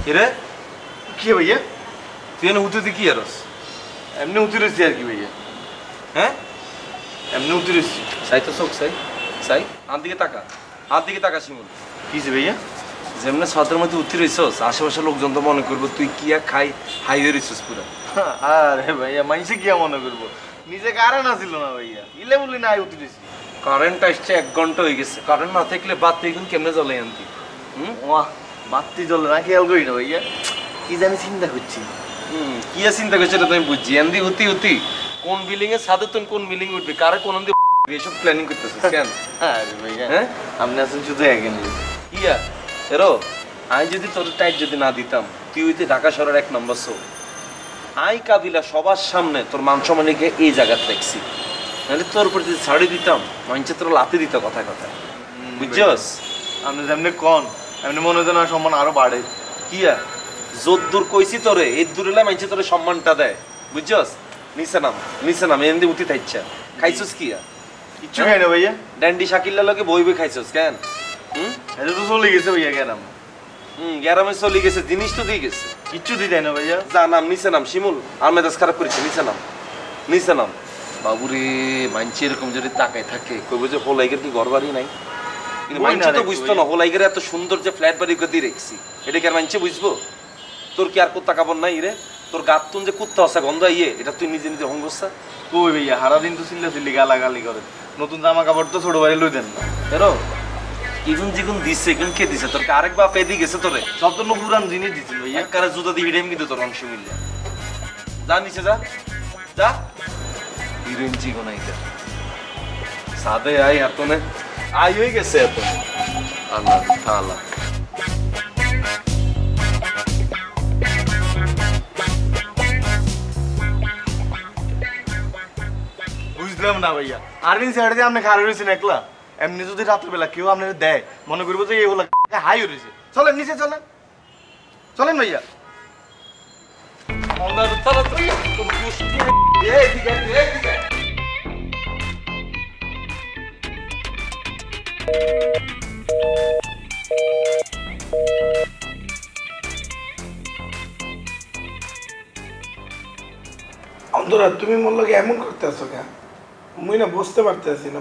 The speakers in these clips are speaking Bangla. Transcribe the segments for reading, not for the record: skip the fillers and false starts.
এরে কি ভাইয়া? তুই এনে উঠতে কি আরস? এমনি উতরেছি আর কি ভাইয়া। হ্যাঁ এমনি উতরেছি। সাই তো চোখ সাই সাই আর দিকে তাকা শিমুল। কিছে ভাইয়া? যেমন ছাদের মধ্যে উঠতে রইছস আশেপাশে লোকজন তো মনে করবো তুই কি খাই হাই হয়ে রইছস পুরা। আরে ভাইয়া মাইসে কি মনে করবো? নিজে কারেন্ট আসিল না ভাইয়া, ইলে বলি না উতরেছি। কারেন্ট আসছে 1 ঘন্টা হয়ে গেছে, কারেন্ট না থাকলে বাতি এখন কেমনে জ্বলে আনতি? বাতি জ্বলে না, খেয়াল করি না ভাইয়া। কি জানি চিন্তা করছি। কি চিন্তা করছে এটা তুমি বুঝছি এন্দি উতি কোন বিল্ডিং এর ছাদে তুই কোন বিল্ডিং উঠবি কারে কোন এসব প্ল্যানিং করতেছিস কেন? আরে ভাইয়া হ্যাঁ আপনি আছেন শুধু একেন ইয়া এরো আমি যদি তোর টাইট যদি না দিতাম তুই হইতে ঢাকা শহরের 1 নম্বর শো আই কাবিলা সবার সামনে তোর মান সম্মানকে এই জায়গাতে রাখছি, নাহলে তোর উপর যদি ছাড়ি দিতাম মানুষে তোর লাতে দিত কথা বুঝছস? আপনি যেমনি কন এমনি মনে হয় না সম্মান আরো বাড়ে। কিয়া যদ্দূর কইছি তোরে এই দূরেলা মানুষে তোরে সম্মানটা দেয় বুঝছস? নিচে নাম এন্দি উঠি থাইচ্ছা খাইছস কিয়া? কিচ্ছু খাই না ভাইয়া। ড্যান্ডি শাকিল্লা লগে বইবে খাইছস কেন? এটা তো চলে গেছে ভাইয়া গেলাম। গ্যারামে চলে গেছে, জিনিস তো দিয়ে গেছে, কিচ্ছু দিতে না ভাইয়া। যা নাম নিচে নাম শিমুল, আর মেজাজ খারাপ করেছে, নিচে নাম। বাবুরে মানছি এরকম যদি তাকায় থাকে কইব যে হোলাইগের কি ঘর বাড়ি নাই? কিন্তু মানছি তো বুঝতো না হোলাইগের এত সুন্দর যে ফ্ল্যাট বাড়ি দিয়ে রেখছি এটা কি আর মানছি বুঝবো? তোর কি আর কোত্তা কাপড় নাই রে? তোর গাতুন যে কুত্তা আছে গন্ধ ইয়ে এটা তুই নিজে নিজে হংগসা কই ভাইয়া? হারা দিন তো চিল্লি গালাগালি করে, নতুন জামা কাপড় তো ছোট ভাই লই দেন না। এরো ইগুন জিগুন দিছে এগুন কে দিছে? তোর আরেক বাপ এদি গেছে তোরে? সব তো পুরান জিনিস দিছিল ভাইয়া। একবারে জুতা দিয়ে হিডেম কিন্তু তোর অংশ মিললে যা নিচে যা হিরোইন জিগুন আইতে সাদে আই এতনে আই হয়ে গেছে এত আল্লাহ তাআলা। বুঝলাম না ভাইয়া, আরবিন সাইডে দিয়ে আপনি খারাপ রয়েছেন একলা। এমনি যদি রাতের বেলা কেউ আপনার দেয় মনে করবো যে এগুলো হাই রয়েছে। চলেন নিচে চলেন ভাইয়া। অন্তরা তুমি মোর লগে এমন করতেছো কেন? মুই না বুঝতে পারতেছি না।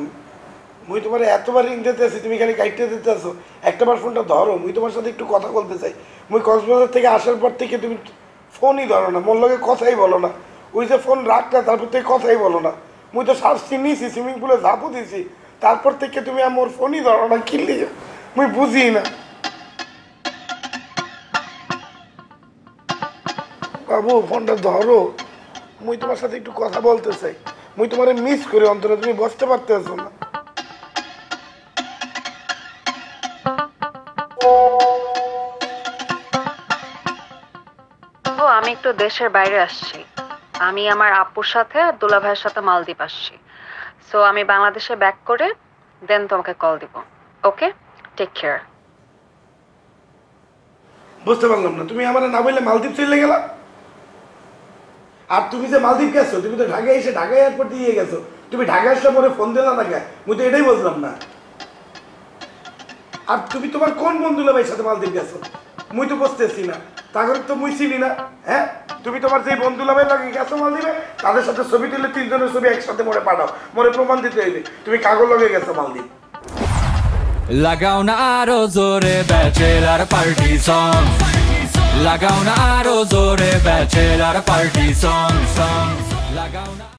মুই তোমার এতবার রিং দিতেছি তুমি খালি কাইটে দিতেছো। একটাবার ফোনটা ধরো, মুই তোমার সাথে একটু কথা বলতে চাই। মুই কক্সবাজার থেকে আসার পর থেকে তুমি ফোনই ধরো না, মোর লগে কথাই বলো না। ওই যে ফোন রাখটা তারপর থেকে কথাই বলো না। মুই তো শাস্তি নিয়েছি, সুইমিং পুলে ঝাঁপও দিছি, তারপর থেকে তুমি আমার ফোনই ধরো না। কি লিগে মুই বুঝি না। বাবু ফোনটা ধরো, মুই তোমার সাথে একটু কথা বলতে চাই। মুই তোমারে মিস করি অন্তরা, তুমি বুঝতে পারতেছো না। আমি একটু দেশের বাইরে আসছি, আমি আমার আপুর সাথে আর দুলা ভাইয়ের সাথে মালদ্বীপ আসছি। সো আমি বাংলাদেশে ব্যাক করে দেন তোমাকে কল দিব। ওকে, টেক কেয়ার। বুঝতে পারলাম না, তুমি আমার না বললে মালদ্বীপ চলে গেলা। আর তুমি যে মালদ্বীপ গেছো, তুমি তো ঢাকায় এসে ঢাকা এয়ারপোর্ট দিয়ে গেছো। তুমি ঢাকা আসলে পরে ফোন দিলা না কেন? মুই তো এটাই বুঝলাম না। আর তুমি তোমার কোন বন্ধুলা ভাইয়ের সাথে মালদ্বীপ গেছো? মুই তো বুঝতেছি না। তাহলে তো মুই চিনি না। হ্যাঁ, তুমি তোমার যে বন্ধুলা ভাই লাগে গেছো মালদ্বীপে, তাদের সাথে ছবি তুলে 3 জনের ছবি একসাথে মোরে পাঠাও, মোরে প্রমাণ দিতে হইবে তুমি কাগজ লগে গেছো মালদ্বীপ। লাগাও না আরো জোরে ব্যাচেলার পার্টি সং, লাগাও না আরো জোরে ব্যাচেলার পার্টি সং, লাগাও না।